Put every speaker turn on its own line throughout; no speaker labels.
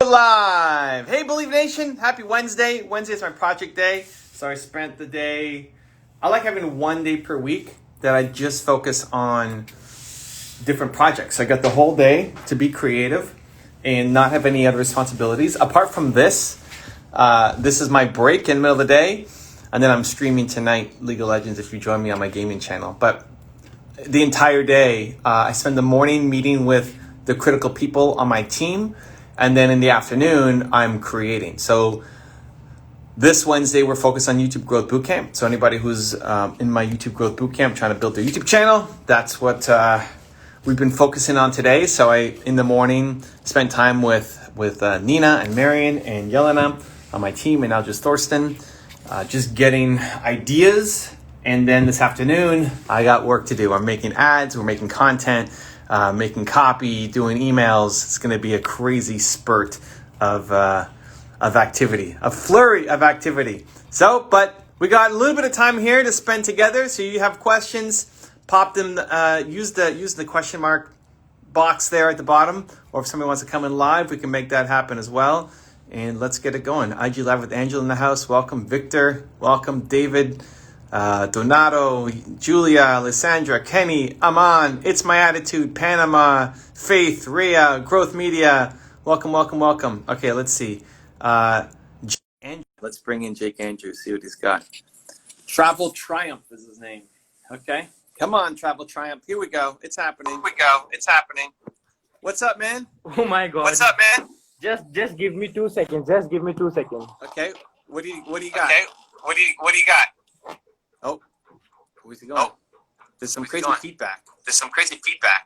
Live. Hey, Believe Nation. Happy Wednesday. Wednesday is my project day. So I spent the day, I like having one day per week that I just focus on different projects. I got the whole day to be creative and not have any other responsibilities. Apart from this, this is my break in the middle of the day. And then I'm streaming tonight League of Legends if you join me on my gaming channel. But the entire day, I spend the morning meeting with the critical people on my team. And then in the afternoon, I'm creating. So this Wednesday, we're focused on YouTube Growth Bootcamp. So anybody who's in my YouTube Growth Bootcamp trying to build their YouTube channel, that's what we've been focusing on today. So in the morning, spent time with Nina and Marion and Yelena on my team, and now just Thorsten, just getting ideas. And then this afternoon, I got work to do. I'm making ads, we're making content, making copy, doing emails. It's going to be a crazy spurt of activity, a flurry of activity. So, but we got a little bit of time here to spend together. So you have questions, pop them, use the question mark box there at the bottom. Or if somebody wants to come in live, we can make that happen as well. And let's get it going. IG Live with Angela in the house. Welcome, Victor. Welcome, David. Donato, Julia, Alessandra, Kenny, Aman, It's My Attitude, Panama, Faith, Rhea, Growth Media. Welcome, welcome, welcome. Okay, let's see. Jake Andrew. Let's bring in Jake Andrews, see what he's got. Travel Triumph is his name. Okay, come on, Travel Triumph. Here we go. It's happening. What's up, man?
Oh my God.
What's up, man?
Just give me 2 seconds. Just give me 2 seconds.
Okay. What do you got? Okay. What do you got? Oh, where's he going? Oh, there's some crazy feedback.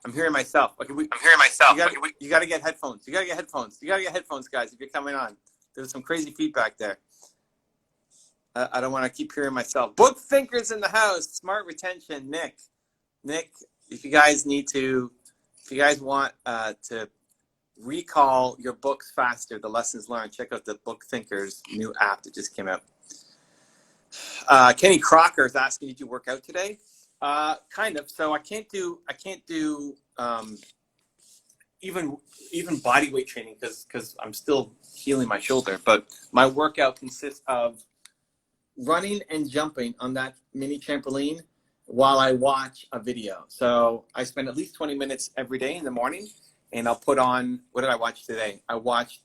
I'm hearing myself. Okay, You got to get headphones. You got to get headphones, guys, if you're coming on. There's some crazy feedback there. I don't want to keep hearing myself. Book thinkers in the house. Smart retention. Nick, if you guys want to recall your books faster, the lessons learned, check out the Book Thinkers new app that just came out. Kenny Crocker is asking, did you work out today? Kind of. So I can't do even body weight training because I'm still healing my shoulder. But my workout consists of running and jumping on that mini trampoline while I watch a video. So I spend at least 20 minutes every day in the morning, and I'll put on, what did I watch today? I watched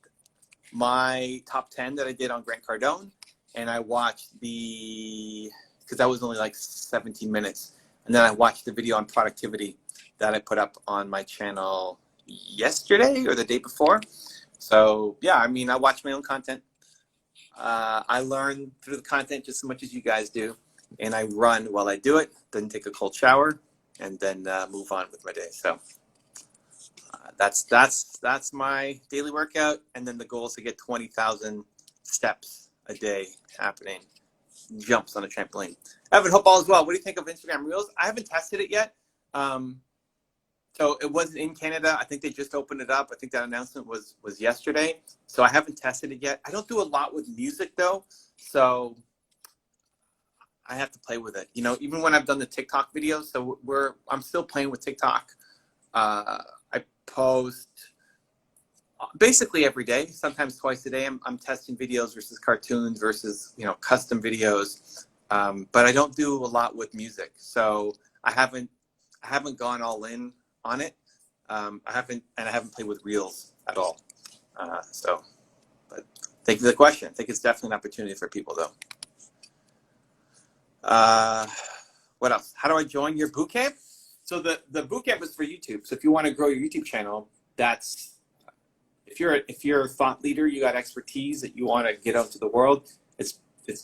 my top 10 that I did on Grant Cardone. And I watched because that was only like 17 minutes. And then I watched the video on productivity that I put up on my channel yesterday or the day before. So yeah, I mean, I watch my own content. I learn through the content just as much as you guys do. And I run while I do it, then take a cold shower, and then move on with my day. So that's my daily workout. And then the goal is to get 20,000 steps a day happening, jumps on a trampoline. Evan, hope all is well. What do you think of Instagram Reels? I haven't tested it yet. So it wasn't in Canada. I think they just opened it up. I think that announcement was yesterday. So I haven't tested it yet. I don't do a lot with music though. So I have to play with it. You know, even when I've done the TikTok videos, so I'm still playing with TikTok. I post basically every day, sometimes twice a day. I'm testing videos versus cartoons versus, custom videos. But I don't do a lot with music. So I haven't gone all in on it. I haven't played with Reels at all. But thank you for the question. I think it's definitely an opportunity for people though. What else? How do I join your bootcamp? So the bootcamp is for YouTube. So if you want to grow your YouTube channel, if you're a thought leader, you got expertise that you want to get out to the world, it's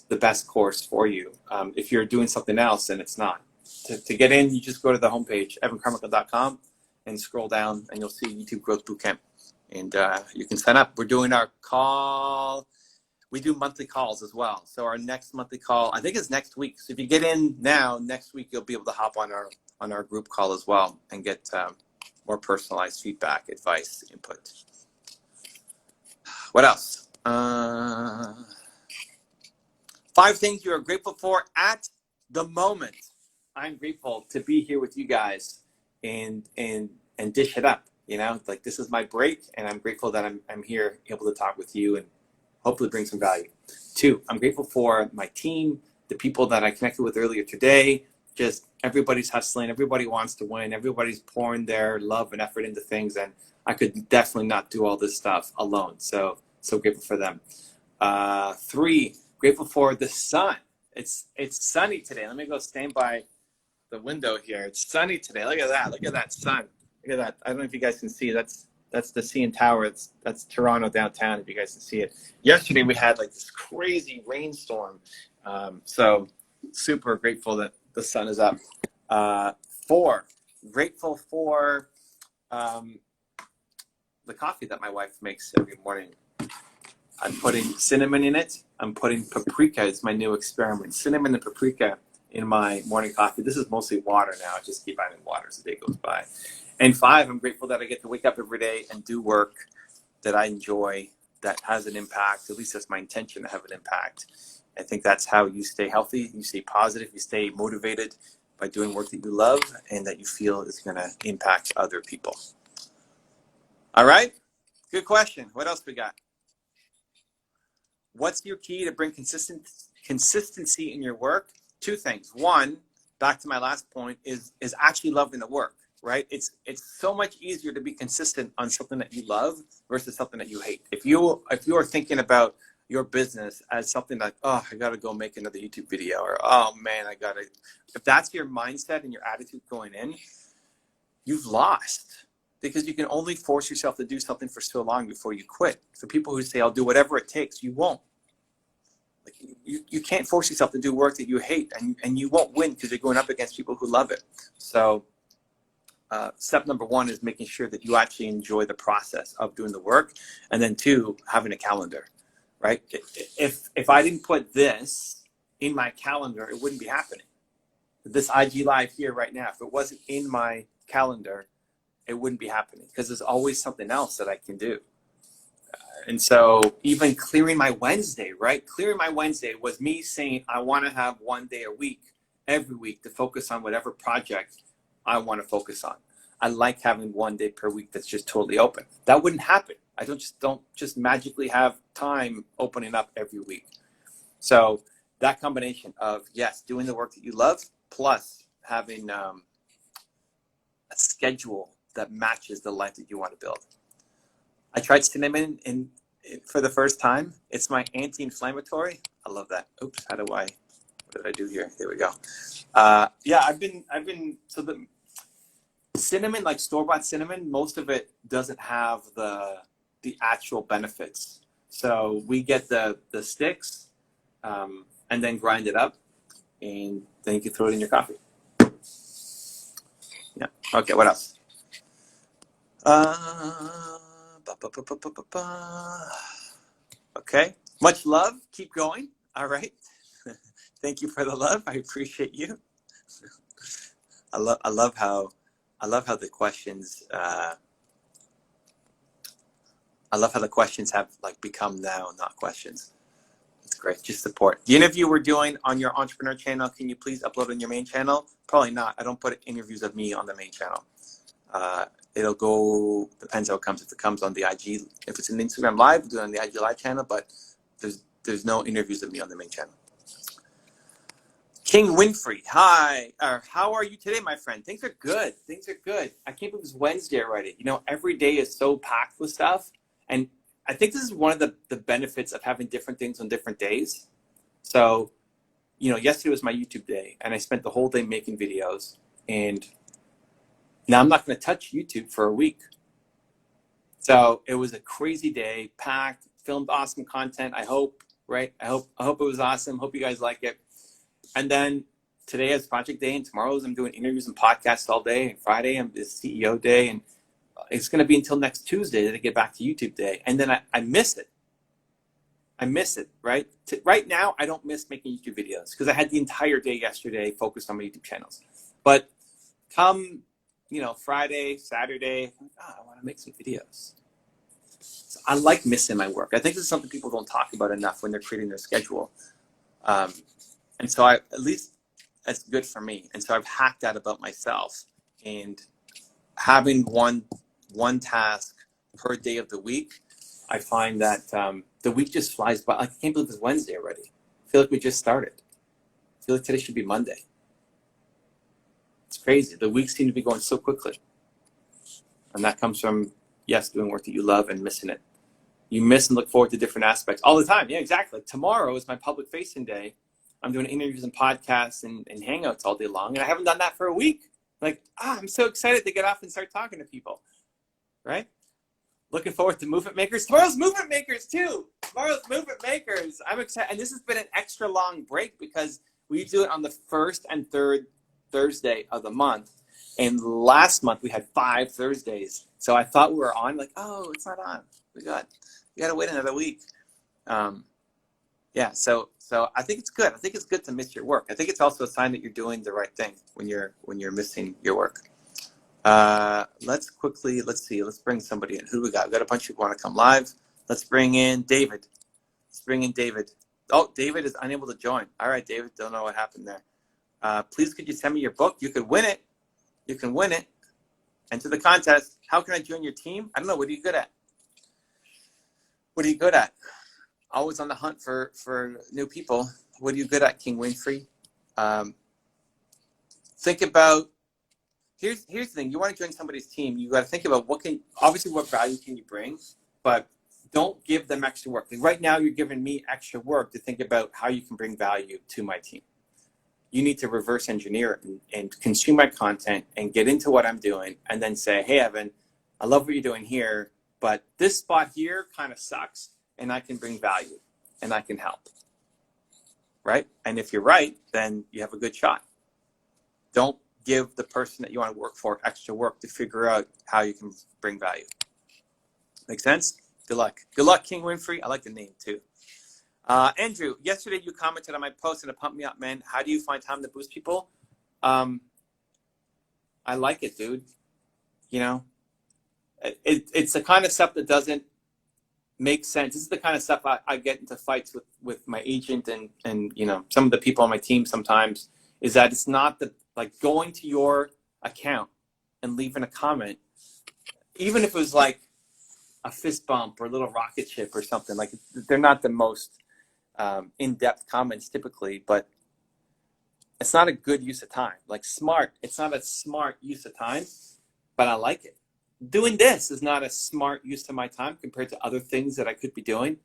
the best course for you. If you're doing something else, then it's not. To get in, you just go to the homepage, evancarmichael.com, and scroll down, and you'll see YouTube Growth Bootcamp. And you can sign up. We're doing our call. We do monthly calls as well. So our next monthly call, I think, is next week. So if you get in now, next week you'll be able to hop on our group call as well and get more personalized feedback, advice, input. What else? 5 things you are grateful for at the moment. I'm grateful to be here with you guys and dish it up. You know, like this is my break, and I'm grateful that I'm here able to talk with you and hopefully bring some value. 2, I'm grateful for my team, the people that I connected with earlier today. Just everybody's hustling, everybody wants to win, everybody's pouring their love and effort into things, and I could definitely not do all this stuff alone. So grateful for them. 3, grateful for the sun. It's sunny today. Let me go stand by the window here. It's sunny today. Look at that. Look at that sun. Look at that. I don't know if you guys can see. That's the CN Tower. That's Toronto downtown, if you guys can see it. Yesterday we had like this crazy rainstorm. So super grateful that the sun is up. 4, grateful for the coffee that my wife makes every morning. I'm putting cinnamon in it. I'm putting paprika. It's my new experiment. Cinnamon and paprika in my morning coffee. This is mostly water now. I just keep adding water as the day goes by. And 5, I'm grateful that I get to wake up every day and do work that I enjoy, that has an impact. At least that's my intention, to have an impact. I think that's how you stay healthy, you stay positive, you stay motivated by doing work that you love and that you feel is going to impact other people. All right, good question. What else we got? What's your key to bring consistency in your work? 2 things. 1, back to my last point, is actually loving the work, right? It's so much easier to be consistent on something that you love versus something that you hate. If you are thinking about your business as something like, oh, I got to go make another YouTube video, or, oh man, if that's your mindset and your attitude going in, you've lost, because you can only force yourself to do something for so long before you quit. For people who say, I'll do whatever it takes, you won't. Like, you can't force yourself to do work that you hate, and you won't win because you're going up against people who love it. So step number 1 is making sure that you actually enjoy the process of doing the work. And then 2, having a calendar, right? If I didn't put this in my calendar, it wouldn't be happening. This IG Live here right now, if it wasn't in my calendar, it wouldn't be happening, because there's always something else that I can do. And so even clearing my Wednesday, right? Clearing my Wednesday was me saying, I want to have 1 day a week, every week, to focus on whatever project I want to focus on. I like having 1 day per week that's just totally open. That wouldn't happen. I don't just magically have time opening up every week. So that combination of, yes, doing the work that you love, plus having a schedule that matches the life that you want to build. I tried cinnamon for the first time. It's my anti-inflammatory. I love that. Oops, what did I do here? There we go. Yeah, I've been, so the cinnamon, like store-bought cinnamon, most of it doesn't have the actual benefits. So we get the sticks and then grind it up, and then you can throw it in your coffee. Yeah. Okay, what else? Okay. Much love. Keep going. All right. Thank you for the love. I appreciate you. I love how the questions have like become now not questions. It's great. Just support. The interview we're doing on your entrepreneur channel, can you please upload on your main channel? Probably not. I don't put interviews of me on the main channel. It'll go, depends how it comes. If it comes on the IG, if it's an Instagram Live, we'll do it on the IG Live channel, but there's no interviews of me on the main channel. King Winfrey, hi. How are you today, my friend? Things are good. Things are good. I can't believe it's Wednesday already. You know, every day is so packed with stuff. And I think this is one of the benefits of having different things on different days. So, you know, yesterday was my YouTube day, and I spent the whole day making videos. And now I'm not going to touch YouTube for a week. So it was a crazy day, packed, filmed awesome content. I hope, right? I hope it was awesome. Hope you guys like it. And then today is project day, and tomorrow's I'm doing interviews and podcasts all day. And Friday I'm the CEO day, and it's going to be until next Tuesday that I get back to YouTube day. And then I miss it. I miss it, right? Right now, I don't miss making YouTube videos because I had the entire day yesterday focused on my YouTube channels. But come, you know, Friday, Saturday, I want to make some videos. So I like missing my work. I think this is something people don't talk about enough when they're creating their schedule. And so at least that's good for me. And so I've hacked that about myself. And having 1 one task per day of the week, I find that the week just flies by. I can't believe it's Wednesday already. I feel like we just started. I feel like today should be Monday. It's crazy. The weeks seem to be going so quickly. And that comes from, yes, doing work that you love and missing it. You miss and look forward to different aspects all the time. Yeah, exactly. Tomorrow is my public facing day. I'm doing interviews and podcasts and hangouts all day long. And I haven't done that for a week. Like, I'm so excited to get off and start talking to people. Right? Looking forward to Movement Makers. Tomorrow's Movement Makers too. Tomorrow's Movement Makers. I'm excited. And this has been an extra long break because we do it on the first and third Thursday of the month. And last month we had 5 Thursdays. So I thought we were on, like, oh, it's not on. We got to wait another week. Yeah, so I think it's good. I think it's good to miss your work. I think it's also a sign that you're doing the right thing when you're missing your work. Let's see. Let's bring somebody in. Who do we got? We got a bunch of people want to come live. Let's bring in David. Oh, David is unable to join. All right, David. Don't know what happened there. Please, could you send me your book? You could win it. You can win it. Enter the contest. How can I join your team? I don't know. What are you good at? Always on the hunt for new people. What are you good at, King Winfrey? Think about. Here's the thing. You want to join somebody's team. You got to think about what value can you bring, but don't give them extra work. Like right now, you're giving me extra work to think about how you can bring value to my team. You need to reverse engineer it and consume my content and get into what I'm doing and then say, hey, Evan, I love what you're doing here, but this spot here kind of sucks and I can bring value and I can help. Right? And if you're right, then you have a good shot. Don't give the person that you want to work for extra work to figure out how you can bring value. Make sense? Good luck. Good luck, King Winfrey. I like the name too. Andrew, yesterday you commented on my post and it pumped me up, man. How do you find time to boost people? I like it, dude. You know, it's the kind of stuff that doesn't make sense. This is the kind of stuff I get into fights with my agent and you know, some of the people on my team sometimes, is that it's not like going to your account and leaving a comment, even if it was like a fist bump or a little rocket ship or something. Like, they're not the most in-depth comments typically, but it's not a good use of time. Like it's not a smart use of time, but I like it. Doing this is not a smart use of my time compared to other things that I could be doing.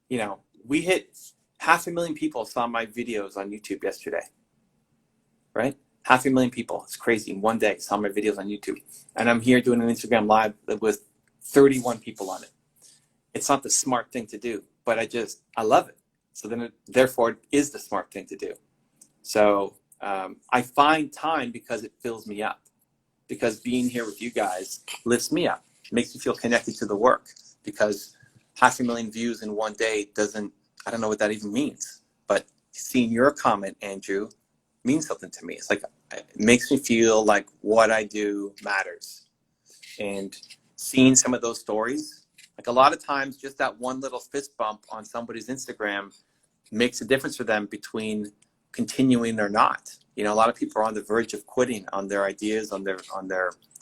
You know, we hit 500,000 people saw my videos on YouTube yesterday, right? 500,000 people. It's crazy. In one day, saw my videos on YouTube. And I'm here doing an Instagram live with 31 people on it. It's not the smart thing to do, but I love it. So then therefore it is the smart thing to do. So I find time because it fills me up. Because being here with you guys lifts me up. It makes me feel connected to the work. Because 500,000 views in one day I don't know what that even means. But seeing your comment, Andrew, means something to me. It's like, it makes me feel like what I do matters. And seeing some of those stories, like a lot of times just that one little fist bump on somebody's Instagram makes a difference for them between continuing or not. You know, a lot of people are on the verge of quitting on their ideas, on their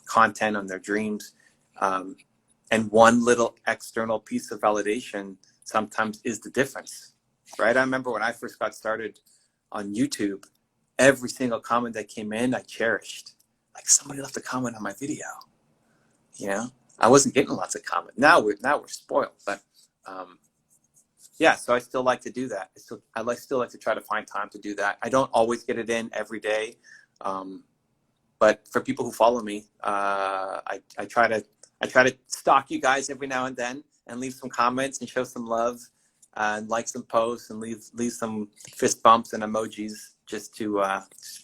content, on their dreams. And one little external piece of validation sometimes is the difference, right? I remember when I first got started on YouTube, every single comment that came in, I cherished. Like, somebody left a comment on my video. You know, I wasn't getting lots of comments. Now we're spoiled, but yeah. So I still like to do that. I still like to try to find time to do that. I don't always get it in every day, but for people who follow me, I try to stalk you guys every now and then and leave some comments and show some love and like some posts and leave some fist bumps and emojis just to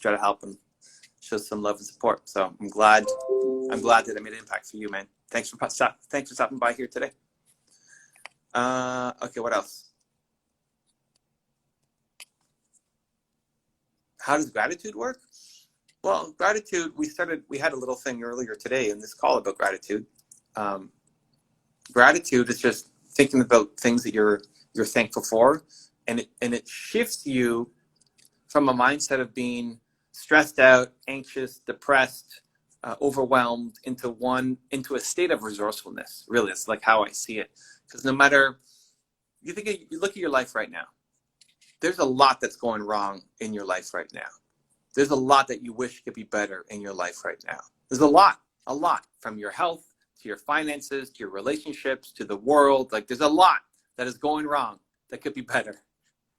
try to help them, show some love and support. So I'm glad that I made an impact for you, man. Thanks for stopping by here today. Okay, what else? How does gratitude work? Well, gratitude, we had a little thing earlier today in this call about gratitude. Gratitude is just thinking about things that you're thankful for, and it shifts you from a mindset of being stressed out, anxious, depressed, overwhelmed into a state of resourcefulness. Really, it's like how I see it. Because no matter you look at your life right now, there's a lot that's going wrong in your life right now. There's a lot that you wish could be better in your life right now. There's a lot from your health to your finances to your relationships to the world. Like there's a lot that is going wrong that could be better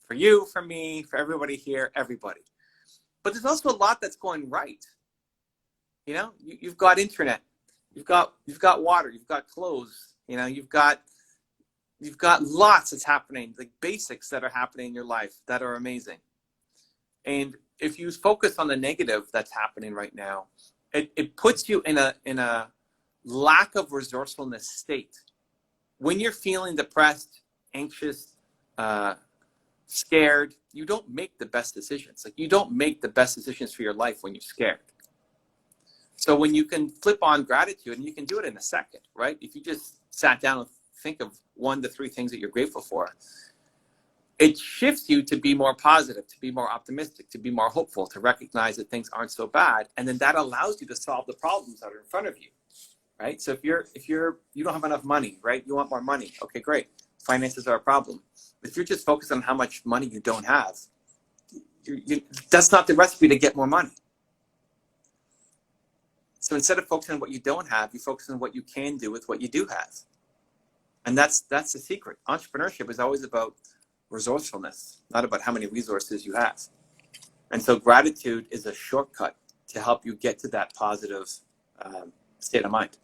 for you, for me, for everybody here, everybody. But there's also a lot that's going right. You know, you've got internet, you've got water, you've got clothes. You know, you've got lots that's happening, like basics that are happening in your life that are amazing. And if you focus on the negative that's happening right now, it puts you in a lack of resourcefulness state. When you're feeling depressed, anxious, scared, you don't make the best decisions. Like you don't make the best decisions for your life when you're scared. So when you can flip on gratitude, and you can do it in a second, right? If you just sat down and think of 1 to 3 things that you're grateful for, it shifts you to be more positive, to be more optimistic, to be more hopeful, to recognize that things aren't so bad. And then that allows you to solve the problems that are in front of you, right? So if you don't have enough money, right? You want more money. Okay, great. Finances are a problem. If you're just focused on how much money you don't have, that's not the recipe to get more money. So instead of focusing on what you don't have, you focus on what you can do with what you do have. And that's the secret. Entrepreneurship is always about resourcefulness, not about how many resources you have. And so gratitude is a shortcut to help you get to that positive state of mind.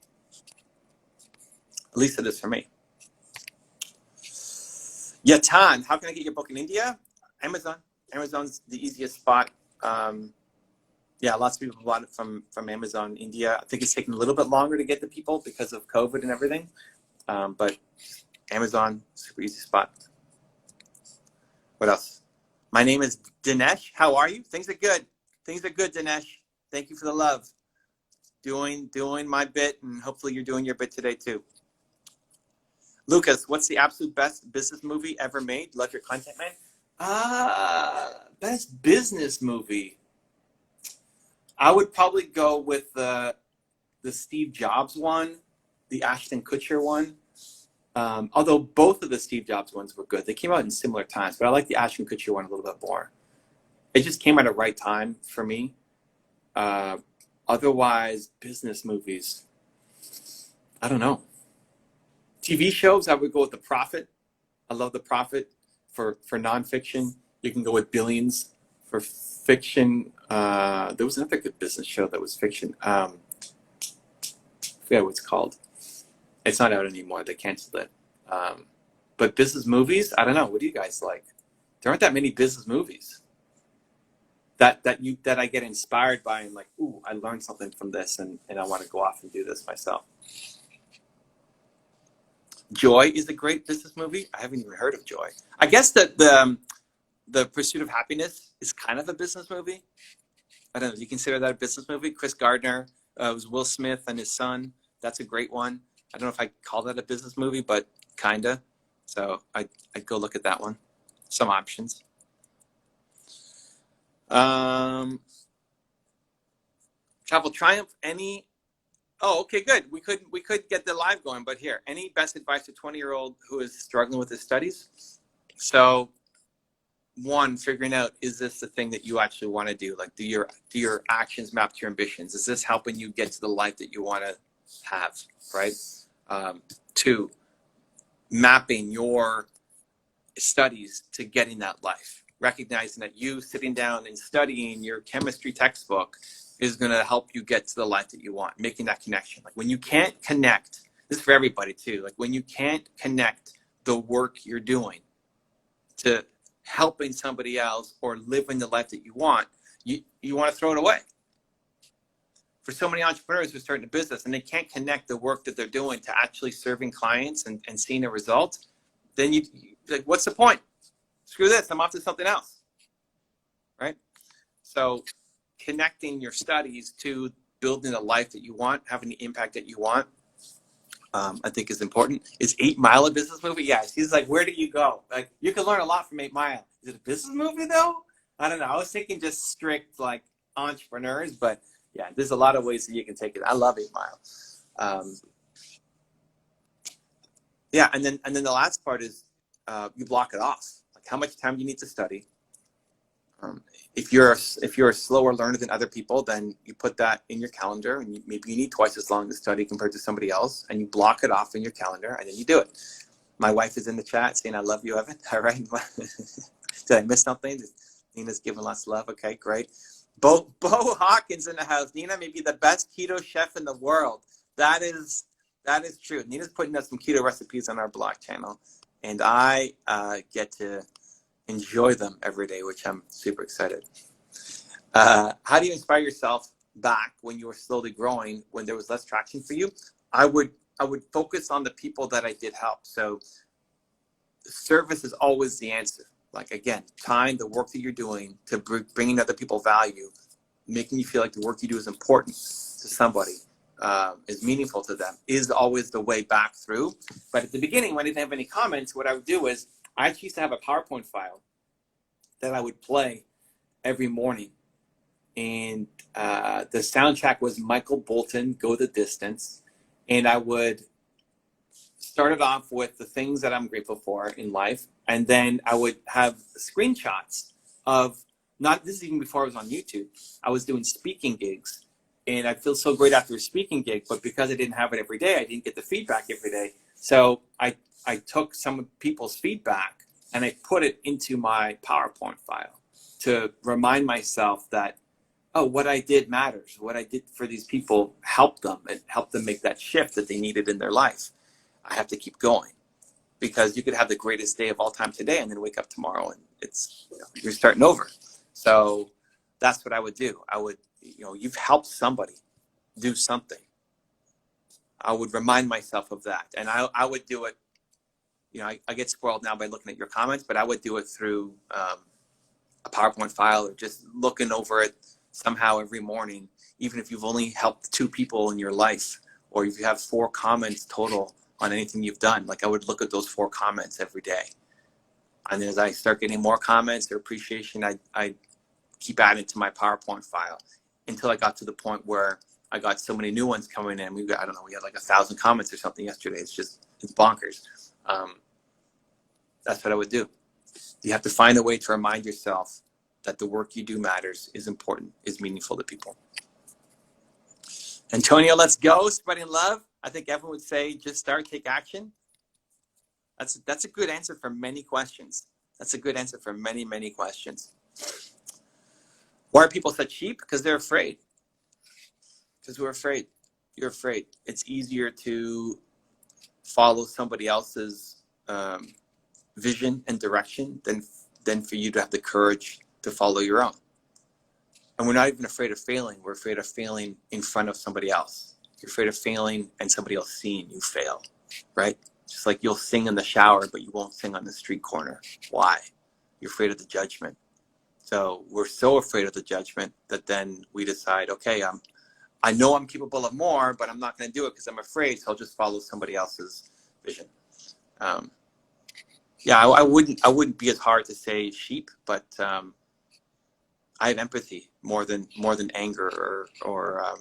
At least it is for me. Yatan, how can I get your book in India? Amazon. Amazon's the easiest spot. Yeah, lots of people bought it from Amazon India. I think it's taken a little bit longer to get to people because of COVID and everything. But Amazon, super easy spot. What else? My name is Dinesh. How are you? Things are good. Things are good, Dinesh. Thank you for the love. Doing my bit, and hopefully you're doing your bit today too. Lucas, what's the absolute best business movie ever made? Love your content, man. Best business movie. I would probably go with the Steve Jobs one, the Ashton Kutcher one. Although both of the Steve Jobs ones were good. They came out in similar times, but I like the Ashton Kutcher one a little bit more. It just came at a right time for me. Otherwise, business movies, I don't know. TV shows, I would go with The Prophet. I love The Prophet. For nonfiction, you can go with Billions. For fiction, there was another good business show that was fiction. I forget what it's called. It's not out anymore. They canceled it. But business movies, I don't know. What do you guys like? There aren't that many business movies that I get inspired by and like, ooh, I learned something from this and I want to go off and do this myself. Joy is a great business movie. I haven't even heard of Joy. I guess that the Pursuit of Happiness is kind of a business movie. I don't know. Do you consider that a business movie? Chris Gardner, it was Will Smith and his son. That's a great one. I don't know if I call that a business movie, but kinda. So I'd go look at that one. Some options. Travel Triumph. Any? Oh, okay, good. We could get the live going, but here, any best advice to 20-year-old who is struggling with his studies? So, one, figuring out, is this the thing that you actually want to do? Like, do your actions map to your ambitions? Is this helping you get to the life that you want to have, right? 2, mapping your studies to getting that life. Recognizing that you sitting down and studying your chemistry textbook is going to help you get to the life that you want. Making that connection. Like when you can't connect, this is for everybody too, like when you can't connect the work you're doing to helping somebody else or living the life that you want, you want to throw it away. For so many entrepreneurs who are starting a business and they can't connect the work that they're doing to actually serving clients and seeing a result, then you like, what's the point? Screw this, I'm off to something else, right? So connecting your studies to building the life that you want, having the impact that you want, I think is important. Is 8 Mile a business movie? Yes. He's like, where do you go? Like, you can learn a lot from 8 Mile. Is it a business movie though? I don't know. I was thinking just strict like entrepreneurs, but Yeah, there's a lot of ways that you can take it. I love 8 Mile. Yeah, and then the last part is you block it off. Like how much time you need to study. If you're a slower learner than other people, then you put that in your calendar, and maybe you need twice as long to study compared to somebody else, and you block it off in your calendar, and then you do it. My wife is in the chat saying, "I love you, Evan." All right. Did I miss something? Nina's giving lots of love. Okay, great. Bo Hawkins in the house. Nina may be the best keto chef in the world. That is true. Nina's putting up some keto recipes on our blog channel, and I get to enjoy them every day, which I'm super excited. How do you inspire yourself back when you were slowly growing, when there was less traction for you? I would focus on the people that I did help. So service is always the answer. Like, again, tying the work that you're doing to bringing other people value, making you feel like the work you do is important to somebody, is meaningful to them, is always the way back through. But at the beginning, when I didn't have any comments, what I would do is I used to have a PowerPoint file that I would play every morning. And the soundtrack was Michael Bolton, Go the Distance. And I would start it off with the things that I'm grateful for in life. And then I would have screenshots of, this is even before I was on YouTube, I was doing speaking gigs. And I'd feel so great after a speaking gig, but because I didn't have it every day, I didn't get the feedback every day. So I took some of people's feedback and I put it into my PowerPoint file to remind myself that, oh, what I did matters. What I did for these people helped them and helped them make that shift that they needed in their life. I have to keep going, because you could have the greatest day of all time today and then wake up tomorrow and you're starting over. So that's what I would do. I would, you've helped somebody do something. I would remind myself of that. And I would do it, I get spoiled now by looking at your comments, but I would do it through a PowerPoint file, or just looking over it somehow every morning, even if you've only helped 2 people in your life, or if you have 4 comments total on anything you've done. Like, I would look at those 4 comments every day. And as I start getting more comments or appreciation, I keep adding to my PowerPoint file until I got to the point where I got so many new ones coming in. We had like 1,000 comments or something yesterday. It's bonkers. That's what I would do. You have to find a way to remind yourself that the work you do matters, is important, is meaningful to people. Antonio, let's go. Spreading love. I think everyone would say, just start, take action. That's a good answer for many questions. That's a good answer for many, many questions. Why are people such sheep? Because they're afraid. Because we're afraid. You're afraid. It's easier to follow somebody else's vision and direction than for you to have the courage to follow your own. And we're not even afraid of failing. We're afraid of failing in front of somebody else. You're afraid of failing and somebody else seeing you fail, right? Just like you'll sing in the shower, but you won't sing on the street corner. Why? You're afraid of the judgment. So we're so afraid of the judgment that then we decide, okay, I know I'm capable of more, but I'm not going to do it because I'm afraid, so I'll just follow somebody else's vision. I wouldn't be as hard to say sheep, but I have empathy more than anger or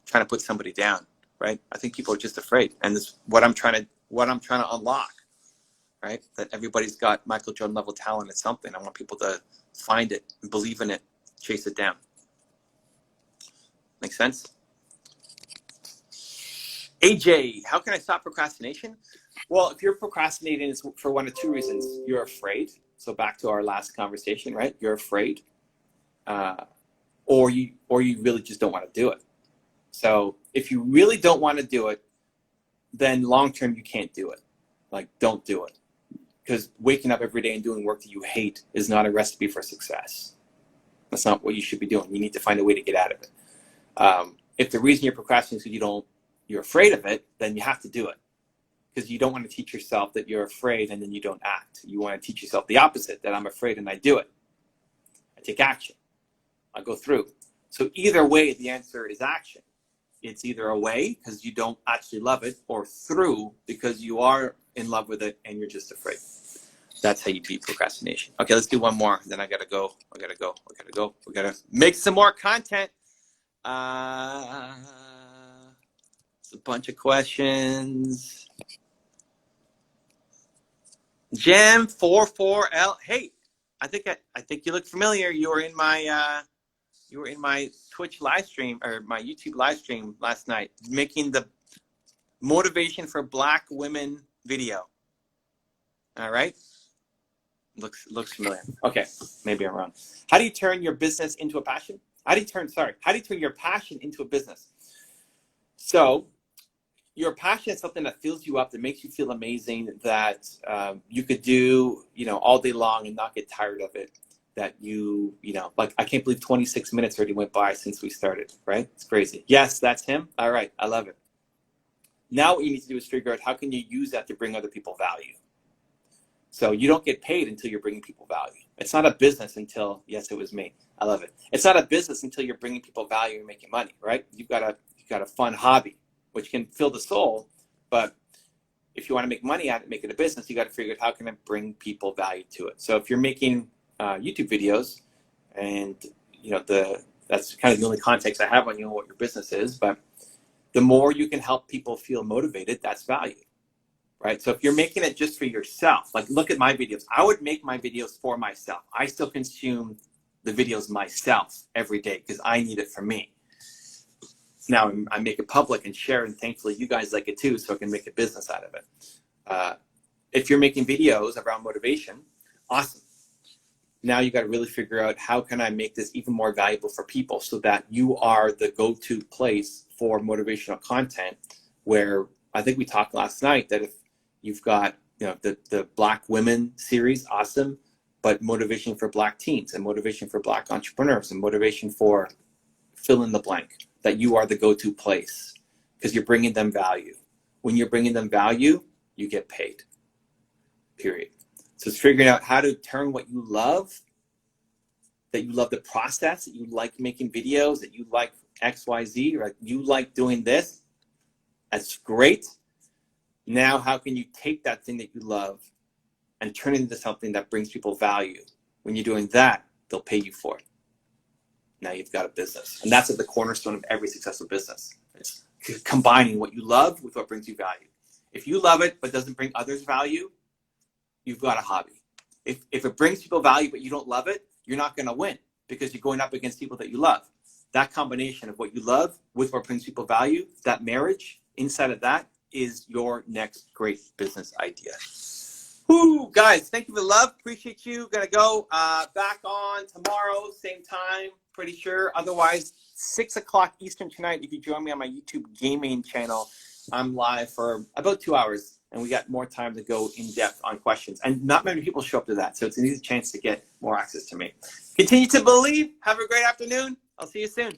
trying to put somebody down, right? I think people are just afraid, and this what I'm trying to unlock, right? That everybody's got Michael Jordan level talent at something. I want people to find it, believe in it, chase it down. Make sense? AJ, how can I stop procrastination? Well, if you're procrastinating, it's for one of 2 reasons. You're afraid. So back to our last conversation, right? You're afraid, or you really just don't want to do it. So if you really don't want to do it, then long term you can't do it. Like, don't do it, because waking up every day and doing work that you hate is not a recipe for success. That's not what you should be doing. You need to find a way to get out of it. If the reason you're procrastinating is because you're afraid of it, then you have to do it. Because you don't want to teach yourself that you're afraid and then you don't act. You want to teach yourself the opposite, that I'm afraid and I do it. I take action. I go through. So either way, the answer is action. It's either away because you don't actually love it, or through because you are in love with it and you're just afraid. That's how you beat procrastination. Okay, let's do one more. Then I gotta go. We gotta make some more content. It's a bunch of questions. Jam44L. Hey, I think you look familiar. You were in my Twitch live stream or my YouTube live stream last night, making the motivation for Black women video. All right. Looks familiar. Okay, maybe I'm wrong. How do you turn your business into a passion? How do you turn your passion into a business? So your passion is something that fills you up, that makes you feel amazing, that you could do, all day long and not get tired of it. That like, I can't believe 26 minutes already went by since we started, right? It's crazy. Yes, that's him. All right, I love it. Now what you need to do is figure out how can you use that to bring other people value. So you don't get paid until you're bringing people value. It's not a business until, yes, it was me. I love it. It's not a business until you're bringing people value and making money, right? You've got a fun hobby, which can fill the soul. But if you want to make money at it, make it a business, you got to figure out how can I bring people value to it. So if you're making YouTube videos, and that's kind of the only context I have on what your business is, but the more you can help people feel motivated, that's value. Right? So if you're making it just for yourself, like look at my videos. I would make my videos for myself. I still consume the videos myself every day because I need it for me. Now I make it public and share, and thankfully you guys like it too, so I can make a business out of it. If you're making videos around motivation, awesome. Now you got to really figure out how can I make this even more valuable for people so that you are the go-to place for motivational content, where I think we talked last night that if you've got the Black women series, awesome, but motivation for Black teens and motivation for Black entrepreneurs and motivation for fill in the blank, that you are the go-to place because you're bringing them value. When you're bringing them value, you get paid, period. So it's figuring out how to turn what you love, that you love the process, that you like making videos, that you like XYZ, or you like doing this. That's great. Now, how can you take that thing that you love and turn it into something that brings people value? When you're doing that, they'll pay you for it. Now you've got a business. And that's at the cornerstone of every successful business. It's combining what you love with what brings you value. If you love it but doesn't bring others value, you've got a hobby. If it brings people value but you don't love it, you're not going to win because you're going up against people that you love. That combination of what you love with what brings people value, that marriage inside of that is your next great business idea. Woo, guys, thank you for the love. Appreciate you. Gonna go back on tomorrow, same time, pretty sure. Otherwise, 6 o'clock Eastern tonight, if you join me on my YouTube gaming channel, I'm live for about 2 hours, and we got more time to go in depth on questions. And not many people show up to that, so it's an easy chance to get more access to me. Continue to believe. Have a great afternoon. I'll see you soon.